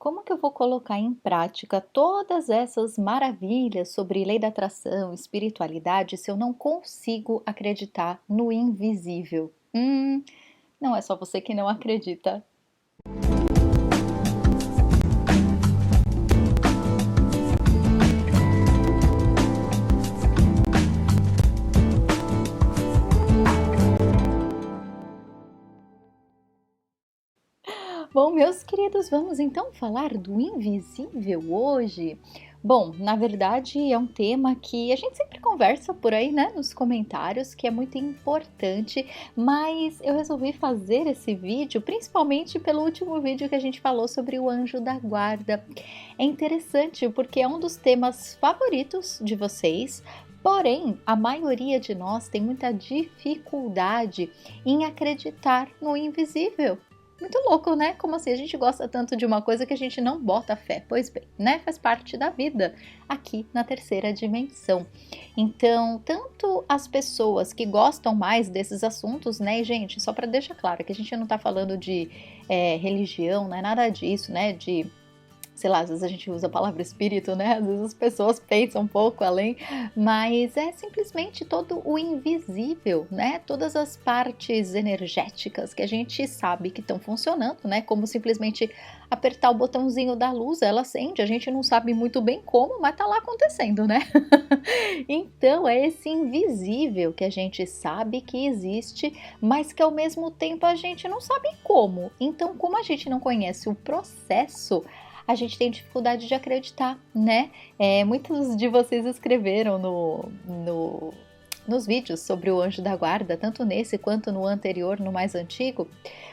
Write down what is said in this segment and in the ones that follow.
Como que eu vou colocar em prática todas essas maravilhas sobre lei da atração, espiritualidade, se eu não consigo acreditar no invisível? Não é só você que não acredita. Bom, meus queridos, vamos então falar do invisível hoje? Bom, na verdade é um tema que a gente sempre conversa por aí, né, nos comentários, que é muito importante, mas eu resolvi fazer esse vídeo principalmente pelo último vídeo que a gente falou sobre o anjo da guarda. É interessante porque é um dos temas favoritos de vocês. Porém, a maioria de nós tem muita dificuldade em acreditar no invisível. Muito louco, né? Como assim? A gente gosta tanto de uma coisa que a gente não bota fé. Pois bem, né? Faz parte da vida aqui na terceira dimensão. Então, tanto as pessoas que gostam mais desses assuntos, né? E, gente, só para deixar claro que a gente não tá falando de religião, não é nada disso, né? De sei lá, às vezes a gente usa a palavra espírito, né? Às vezes as pessoas pensam um pouco além, mas é simplesmente todo o invisível, né? Todas as partes energéticas que a gente sabe que estão funcionando, né? Como simplesmente apertar o botãozinho da luz, ela acende, a gente não sabe muito bem como, mas tá lá acontecendo, né? Então é esse invisível que a gente sabe que existe, mas que ao mesmo tempo a gente não sabe como. Então, como a gente não conhece o processo, a gente tem dificuldade de acreditar, né? Muitos de vocês escreveram nos vídeos sobre o anjo da guarda, tanto nesse quanto no anterior, no mais antigo.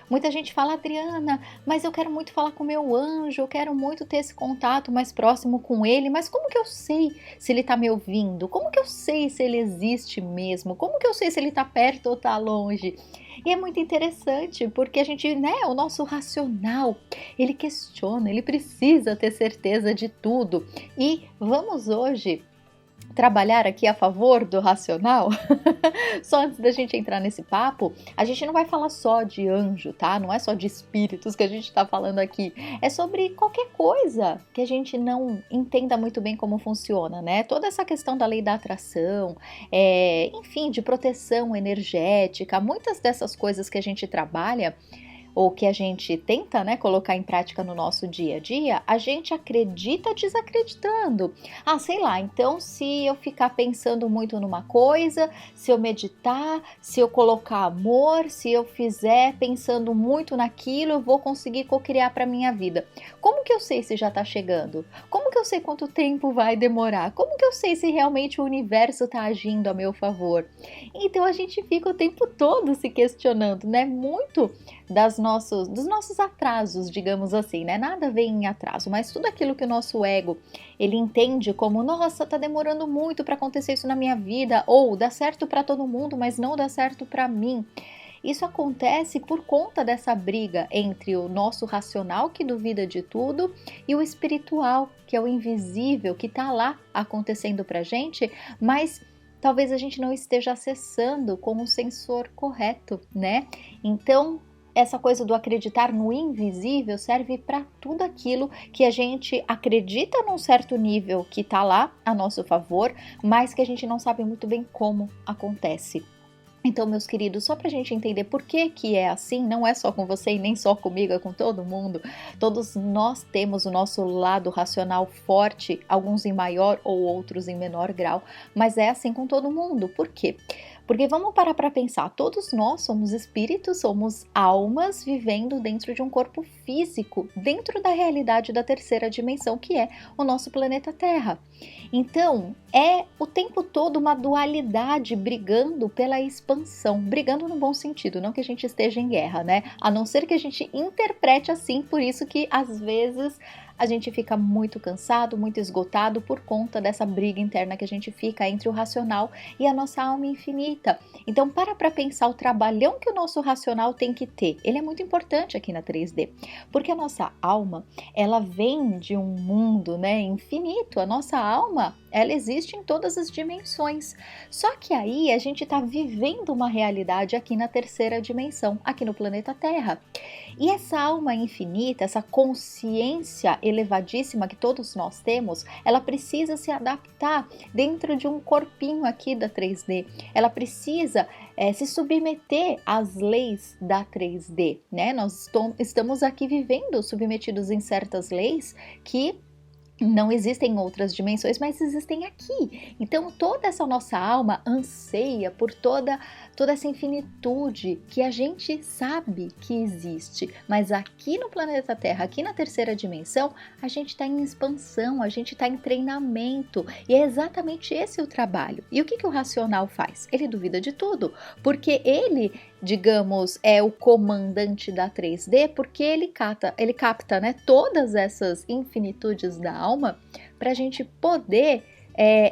Muita gente fala, Adriana, mas eu quero muito falar com o meu anjo, eu quero muito ter esse contato mais próximo com ele, mas como que eu sei se ele está me ouvindo? Como que eu sei se ele existe mesmo? Como que eu sei se ele está perto ou está longe? E é muito interessante, porque a gente, né, o nosso racional, ele questiona, ele precisa ter certeza de tudo. E vamos hoje trabalhar aqui a favor do racional? Só antes da gente entrar nesse papo, a gente não vai falar só de anjo, tá? Não é só de espíritos que a gente tá falando aqui. É sobre qualquer coisa que a gente não entenda muito bem como funciona, né? Toda essa questão da lei da atração, enfim, de proteção energética, muitas dessas coisas que a gente trabalha ou que a gente tenta, né, colocar em prática no nosso dia a dia, a gente acredita desacreditando. Ah, sei lá, então se eu ficar pensando muito numa coisa, se eu meditar, se eu colocar amor, se eu fizer pensando muito naquilo, eu vou conseguir cocriar para minha vida. Como que eu sei se já está chegando? Como que eu sei quanto tempo vai demorar? Como que eu sei se realmente o universo está agindo a meu favor? Então a gente fica o tempo todo se questionando, né? Muito dos nossos atrasos, digamos assim, né? Nada vem em atraso, mas tudo aquilo que o nosso ego ele entende como, nossa, tá demorando muito para acontecer isso na minha vida, ou dá certo para todo mundo, mas não dá certo para mim. Isso acontece por conta dessa briga entre o nosso racional, que duvida de tudo, e o espiritual, que é o invisível, que está lá acontecendo para gente, mas talvez a gente não esteja acessando com o sensor correto, né? Então, essa coisa do acreditar no invisível serve para tudo aquilo que a gente acredita num certo nível que está lá a nosso favor, mas que a gente não sabe muito bem como acontece. Então, meus queridos, só para a gente entender por que que é assim, não é só com você e nem só comigo, é com todo mundo. Todos nós temos o nosso lado racional forte, alguns em maior ou outros em menor grau, mas é assim com todo mundo. Por quê? Porque vamos parar para pensar, todos nós somos espíritos, somos almas vivendo dentro de um corpo físico, dentro da realidade da terceira dimensão, que é o nosso planeta Terra. Então, é o tempo todo uma dualidade brigando pela expansão, brigando no bom sentido, não que a gente esteja em guerra, né? A não ser que a gente interprete assim, por isso que às vezes a gente fica muito cansado, muito esgotado por conta dessa briga interna que a gente fica entre o racional e a nossa alma infinita. Então para pensar o trabalhão que o nosso racional tem que ter. Ele é muito importante aqui na 3D, porque a nossa alma, ela vem de um mundo, né, infinito. A nossa alma, ela existe em todas as dimensões. Só que aí a gente está vivendo uma realidade aqui na terceira dimensão, aqui no planeta Terra. E essa alma infinita, essa consciência elevadíssima que todos nós temos, ela precisa se adaptar dentro de um corpinho aqui da 3D. Ela precisa se submeter às leis da 3D, né? Nós estamos aqui vivendo submetidos em certas leis que não existem em outras dimensões, mas existem aqui. Então toda essa nossa alma anseia por toda essa infinitude que a gente sabe que existe. Mas aqui no planeta Terra, aqui na terceira dimensão, a gente está em expansão, a gente está em treinamento. E é exatamente esse o trabalho. E o que o racional faz? Ele duvida de tudo, porque ele, digamos, é o comandante da 3D, porque ele capta, né, todas essas infinitudes da alma para a gente poder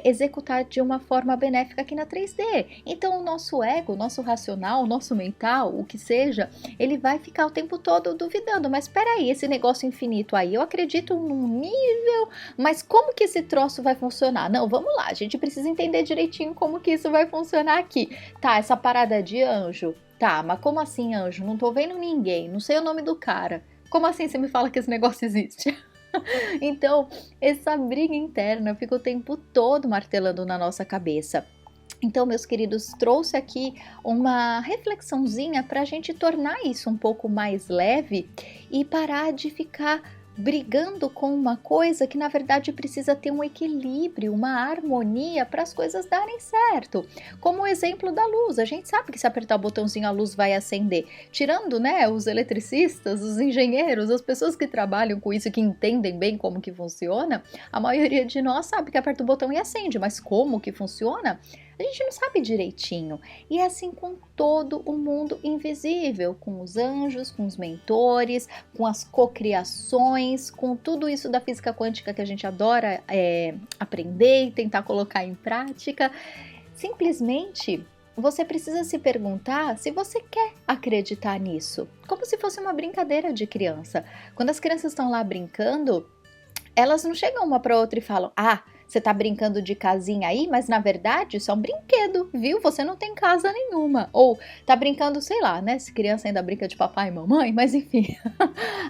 executar de uma forma benéfica aqui na 3D. Então o nosso ego, o nosso racional, o nosso mental, o que seja, ele vai ficar o tempo todo duvidando, mas espera aí, esse negócio infinito aí, eu acredito num nível, mas como que esse troço vai funcionar? Não, vamos lá, a gente precisa entender direitinho como que isso vai funcionar aqui. Tá, essa parada de anjo, tá, mas como assim anjo? Não tô vendo ninguém, não sei o nome do cara. Como assim você me fala que esse negócio existe? Então, essa briga interna fica o tempo todo martelando na nossa cabeça. Então, meus queridos, trouxe aqui uma reflexãozinha para a gente tornar isso um pouco mais leve e parar de ficar brigando com uma coisa que na verdade precisa ter um equilíbrio, uma harmonia para as coisas darem certo. Como o exemplo da luz, a gente sabe que se apertar o botãozinho a luz vai acender. Tirando, né, os eletricistas, os engenheiros, as pessoas que trabalham com isso, que entendem bem como que funciona, a maioria de nós sabe que aperta o botão e acende, mas como que funciona? A gente não sabe direitinho. E é assim com todo o mundo invisível, com os anjos, com os mentores, com as cocriações, com tudo isso da física quântica que a gente adora aprender e tentar colocar em prática. Simplesmente você precisa se perguntar se você quer acreditar nisso, como se fosse uma brincadeira de criança. Quando as crianças estão lá brincando, elas não chegam uma para outra e falam: ah, você tá brincando de casinha aí, mas na verdade isso é um brinquedo, viu? Você não tem casa nenhuma. Ou tá brincando, sei lá, né? Se criança ainda brinca de papai e mamãe, mas enfim.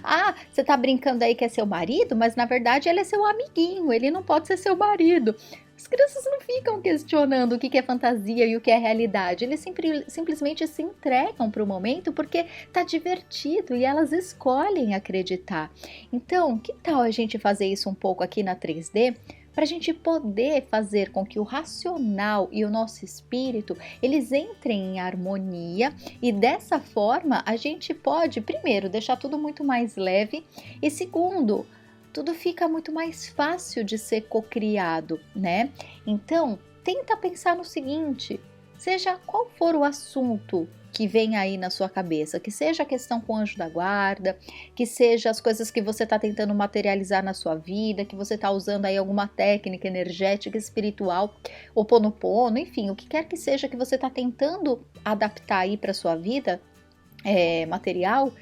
Ah, você tá brincando aí que é seu marido, mas na verdade ele é seu amiguinho, ele não pode ser seu marido. As crianças não ficam questionando o que é fantasia e o que é realidade. Eles simplesmente se entregam para o momento porque tá divertido e elas escolhem acreditar. Então, que tal a gente fazer isso um pouco aqui na 3D? Para a gente poder fazer com que o racional e o nosso espírito, eles entrem em harmonia, e dessa forma a gente pode, primeiro, deixar tudo muito mais leve, e segundo, tudo fica muito mais fácil de ser cocriado, né? Então, tenta pensar no seguinte: seja qual for o assunto que vem aí na sua cabeça, que seja a questão com o anjo da guarda, que seja as coisas que você está tentando materializar na sua vida, que você está usando aí alguma técnica energética, espiritual, Ho'oponopono, enfim, o que quer que seja que você está tentando adaptar aí para sua vida material.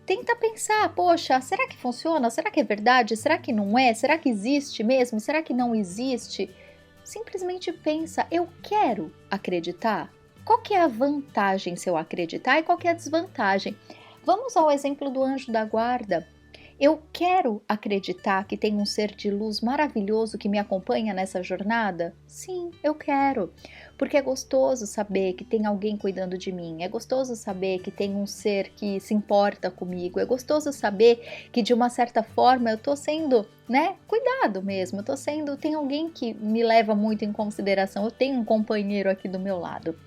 Tenta pensar, poxa, será que funciona? Será que é verdade? Será que não é? Será que existe mesmo? Será que não existe? Simplesmente pensa, eu quero acreditar? Qual que é a vantagem se eu acreditar e qual que é a desvantagem? Vamos ao exemplo do anjo da guarda. Eu quero acreditar que tem um ser de luz maravilhoso que me acompanha nessa jornada? Sim, eu quero. Porque é gostoso saber que tem alguém cuidando de mim, é gostoso saber que tem um ser que se importa comigo, é gostoso saber que de uma certa forma eu tô sendo, né, cuidado mesmo, tem alguém que me leva muito em consideração, eu tenho um companheiro aqui do meu lado.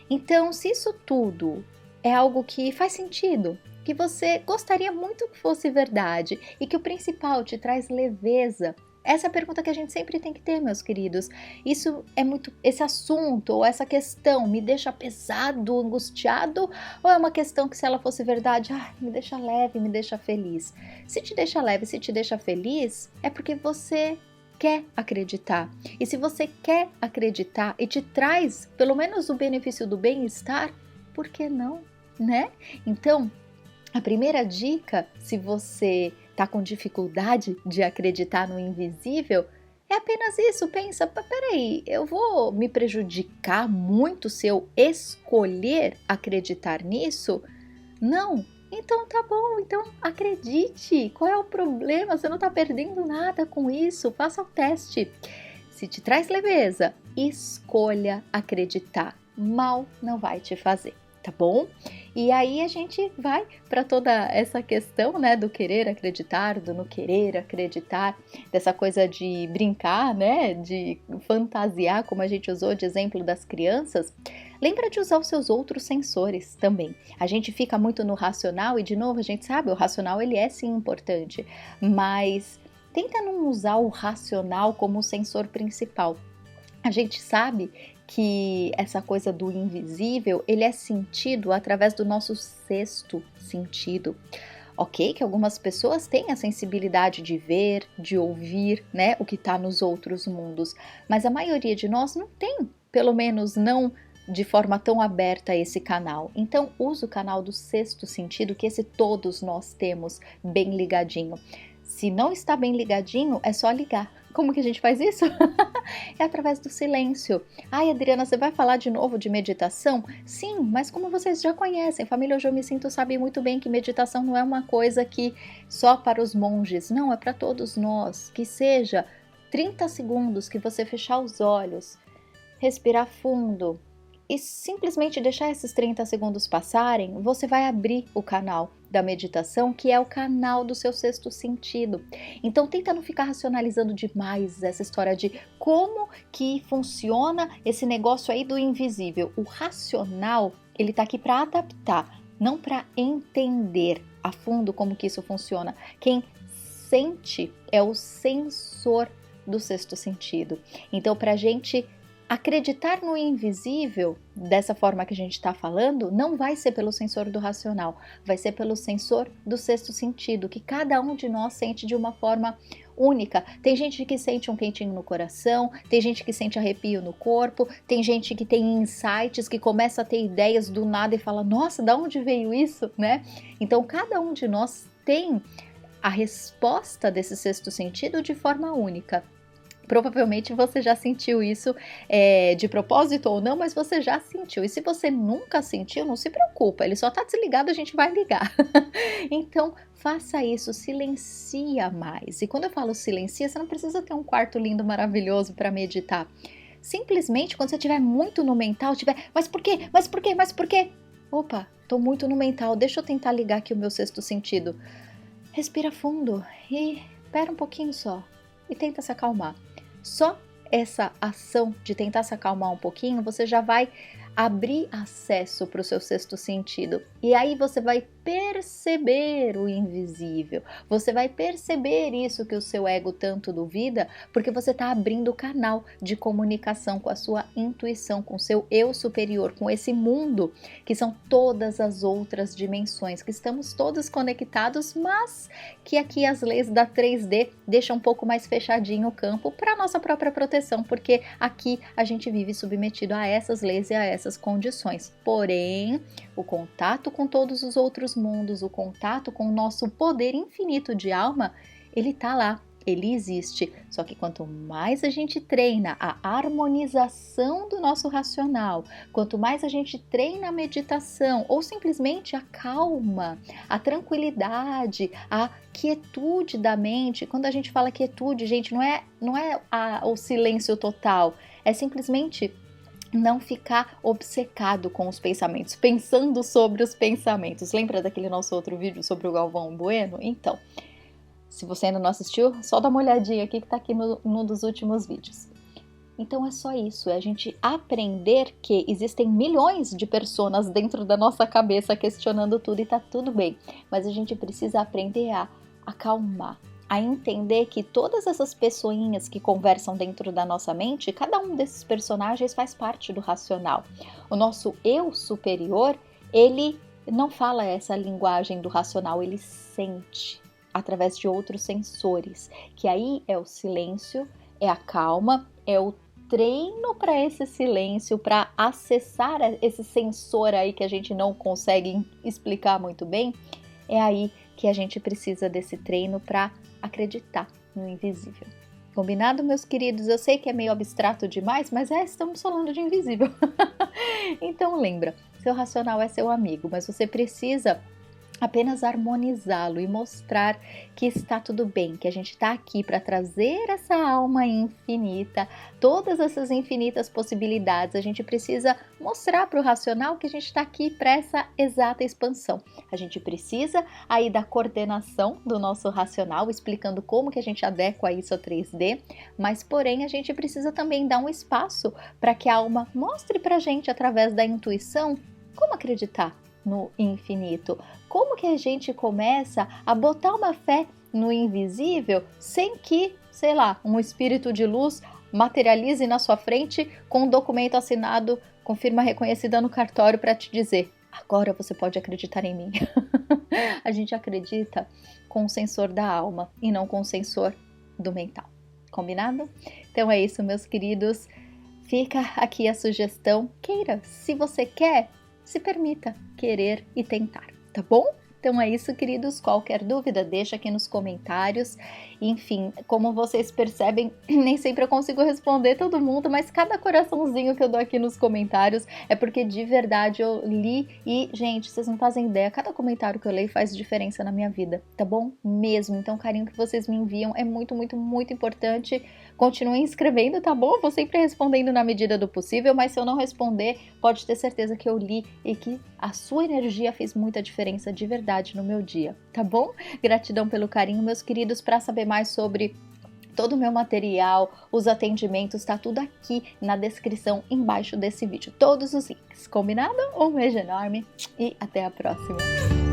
Então, se isso tudo é algo que faz sentido, que você gostaria muito que fosse verdade e que o principal te traz leveza, Essa é a pergunta que a gente sempre tem que ter, meus queridos. Esse assunto ou essa questão me deixa pesado, angustiado, ou é uma questão que, se ela fosse verdade, me deixa leve, me deixa feliz? Se te deixa leve, se te deixa feliz, é porque você quer acreditar. E se você quer acreditar e te traz pelo menos o benefício do bem-estar, por que não, né? Então, a primeira dica, se você está com dificuldade de acreditar no invisível, é apenas isso. Pensa, peraí, eu vou me prejudicar muito se eu escolher acreditar nisso? Não. Então tá bom, então acredite. Qual é o problema? Você não está perdendo nada com isso. Faça o teste. Se te traz leveza, escolha acreditar. Mal não vai te fazer. Tá bom? E aí a gente vai para toda essa questão, né, do querer acreditar, do não querer acreditar, dessa coisa de brincar, né, de fantasiar, como a gente usou de exemplo das crianças. Lembra de usar os seus outros sensores também. A gente fica muito no racional e, de novo, a gente sabe, o racional ele é sim importante, mas tenta não usar o racional como o sensor principal. A gente sabe que essa coisa do invisível, ele é sentido através do nosso sexto sentido. Ok, que algumas pessoas têm a sensibilidade de ver, de ouvir, né, o que está nos outros mundos, mas a maioria de nós não tem, pelo menos não de forma tão aberta esse canal. Então, use o canal do sexto sentido, que esse todos nós temos bem ligadinho. Se não está bem ligadinho, é só ligar. Como que a gente faz isso? É através do silêncio. Ai, Adriana, você vai falar de novo de meditação? Sim, mas como vocês já conhecem, Família Hoje Eu Me Sinto sabe muito bem que meditação não é uma coisa que só para os monges, não, é para todos nós. Que seja 30 segundos que você fechar os olhos, respirar fundo e simplesmente deixar esses 30 segundos passarem, você vai abrir o canal da meditação, que é o canal do seu sexto sentido. Então tenta não ficar racionalizando demais essa história de como que funciona esse negócio aí do invisível. O racional, ele tá aqui para adaptar, não para entender a fundo como que isso funciona. Quem sente é o sensor do sexto sentido. Então, para a gente acreditar no invisível, dessa forma que a gente está falando, não vai ser pelo sensor do racional, vai ser pelo sensor do sexto sentido, que cada um de nós sente de uma forma única. Tem gente que sente um quentinho no coração, tem gente que sente arrepio no corpo, tem gente que tem insights, que começa a ter ideias do nada e fala, nossa, da onde veio isso, né? Então, cada um de nós tem a resposta desse sexto sentido de forma única. Provavelmente você já sentiu isso de propósito ou não, mas você já sentiu. E se você nunca sentiu, não se preocupa, ele só está desligado, a gente vai ligar. Então, faça isso, silencia mais. E quando eu falo silencia, você não precisa ter um quarto lindo, maravilhoso para meditar. Simplesmente, quando você estiver muito no mental, mas por quê? Mas por quê? Mas por quê? Opa, estou muito no mental, deixa eu tentar ligar aqui o meu sexto sentido. Respira fundo e espera um pouquinho só e tenta se acalmar. Só essa ação de tentar se acalmar um pouquinho, você já vai abrir acesso para o seu sexto sentido. E aí você vai perceber o invisível. Você vai perceber isso que o seu ego tanto duvida, porque você está abrindo o canal de comunicação com a sua intuição, com o seu eu superior, com esse mundo, que são todas as outras dimensões, que estamos todos conectados, mas que aqui as leis da 3D deixam um pouco mais fechadinho o campo para nossa própria proteção, porque aqui a gente vive submetido a essas leis e a essas condições. Porém, o contato com todos os outros mundos, o contato com o nosso poder infinito de alma, ele tá lá, ele existe. Só que quanto mais a gente treina a harmonização do nosso racional, quanto mais a gente treina a meditação ou simplesmente a calma, a tranquilidade, a quietude da mente. Quando a gente fala quietude, gente, não é o silêncio total, é simplesmente não ficar obcecado com os pensamentos, pensando sobre os pensamentos. Lembra daquele nosso outro vídeo sobre o Galvão Bueno? Então, se você ainda não assistiu, só dá uma olhadinha aqui que tá aqui num dos últimos vídeos. Então é só isso, é a gente aprender que existem milhões de personas dentro da nossa cabeça questionando tudo e tá tudo bem. Mas a gente precisa aprender a acalmar, a entender que todas essas pessoinhas que conversam dentro da nossa mente, cada um desses personagens faz parte do racional. O nosso eu superior, ele não fala essa linguagem do racional, ele sente através de outros sensores, que aí é o silêncio, é a calma, é o treino para esse silêncio, para acessar esse sensor aí que a gente não consegue explicar muito bem. É aí que a gente precisa desse treino para acreditar no invisível. Combinado, meus queridos? Eu sei que é meio abstrato demais, mas estamos falando de invisível. Então lembra, seu racional é seu amigo, mas você precisa apenas harmonizá-lo e mostrar que está tudo bem, que a gente está aqui para trazer essa alma infinita, todas essas infinitas possibilidades. A gente precisa mostrar para o racional que a gente está aqui para essa exata expansão. A gente precisa aí da coordenação do nosso racional, explicando como que a gente adequa isso a 3D, mas porém a gente precisa também dar um espaço para que a alma mostre para a gente através da intuição como acreditar no infinito. Como que a gente começa a botar uma fé no invisível sem que, sei lá, um espírito de luz materialize na sua frente com um documento assinado com firma reconhecida no cartório para te dizer: agora você pode acreditar em mim. A gente acredita com o sensor da alma e não com o sensor do mental. Combinado? Então é isso, meus queridos. Fica aqui a sugestão. Queira, se você quer, se permita querer e tentar, tá bom? Então é isso, queridos. Qualquer dúvida, deixa aqui nos comentários. Enfim, como vocês percebem, nem sempre eu consigo responder todo mundo, mas cada coraçãozinho que eu dou aqui nos comentários é porque de verdade eu li e, gente, vocês não fazem ideia, cada comentário que eu leio faz diferença na minha vida, tá bom? Mesmo. Então o carinho que vocês me enviam é muito, muito, muito importante. Continuem escrevendo, tá bom? Vou sempre respondendo na medida do possível, mas se eu não responder, pode ter certeza que eu li e que a sua energia fez muita diferença de verdade no meu dia, tá bom? Gratidão pelo carinho, meus queridos. Para saber mais sobre todo o meu material, os atendimentos, tá tudo aqui na descrição embaixo desse vídeo. Todos os links, combinado? Um beijo enorme e até a próxima!